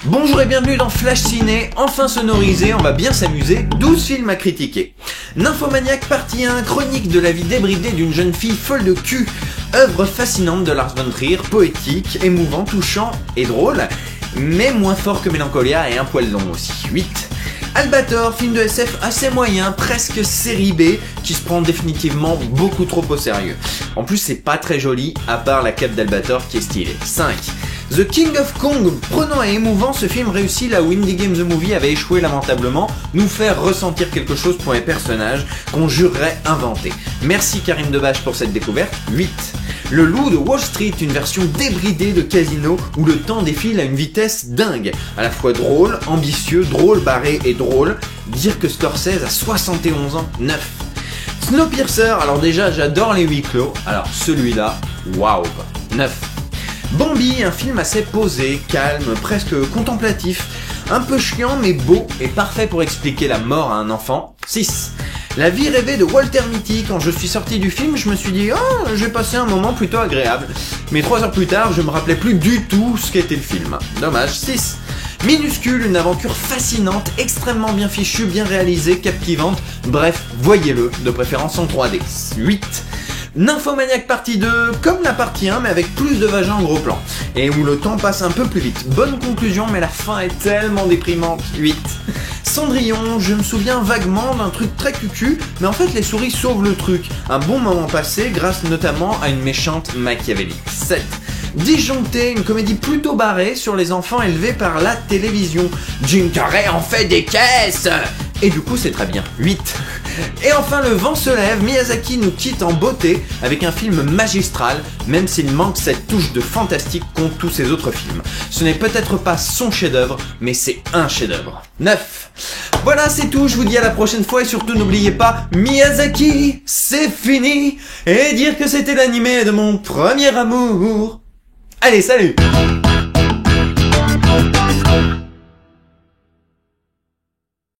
Bonjour et bienvenue dans Flash Ciné, enfin sonorisé, on va bien s'amuser, 12 films à critiquer. Nymphomaniac partie 1, chronique de la vie débridée d'une jeune fille folle de cul, œuvre fascinante de Lars von Trier, poétique, émouvant, touchant et drôle, mais moins fort que Mélancolia et un poil long aussi. 8. Albator, film de SF assez moyen, presque série B, qui se prend définitivement beaucoup trop au sérieux. En plus c'est pas très joli, à part la cape d'Albator qui est stylée. 5. The King of Kong, prenant et émouvant, ce film réussit là où Indie Game The Movie avait échoué lamentablement, nous faire ressentir quelque chose pour les personnages qu'on jurerait inventés. Merci Karim Debache pour cette découverte. 8. Le Loup de Wall Street, une version débridée de Casino où le temps défile à une vitesse dingue. À la fois drôle, ambitieux, drôle barré et drôle. Dire que Scorsese a 71 ans, 9. Snowpiercer, alors déjà j'adore les huis clos, alors celui-là, waouh, 9. Bambi, un film assez posé, calme, presque contemplatif, un peu chiant mais beau et parfait pour expliquer la mort à un enfant. 6. La vie rêvée de Walter Mitty, quand je suis sorti du film, je me suis dit « Oh, j'ai passé un moment plutôt agréable ». Mais 3 heures plus tard, je me rappelais plus du tout ce qu'était le film. Dommage. 6. Minuscule, une aventure fascinante, extrêmement bien fichue, bien réalisée, captivante. Bref, voyez-le, de préférence en 3D. 8. Nymphomaniac partie 2, comme la partie 1 mais avec plus de vagin en gros plan, et où le temps passe un peu plus vite. Bonne conclusion mais la fin est tellement déprimante. 8. Cendrillon, je me souviens vaguement d'un truc très cucu, mais en fait les souris sauvent le truc. Un bon moment passé grâce notamment à une méchante machiavélique. 7. Disjoncté, une comédie plutôt barrée sur les enfants élevés par la télévision. Jim Carrey en fait des caisses. Et du coup c'est très bien. 8. Et enfin le vent se lève, Miyazaki nous quitte en beauté avec un film magistral, même s'il manque cette touche de fantastique qu'ont tous ses autres films. Ce n'est peut-être pas son chef-d'œuvre, mais c'est un chef-d'œuvre. 9. Voilà, c'est tout, je vous dis à la prochaine fois et surtout n'oubliez pas, Miyazaki, c'est fini. Et dire que c'était l'animé de mon premier amour. Allez, salut!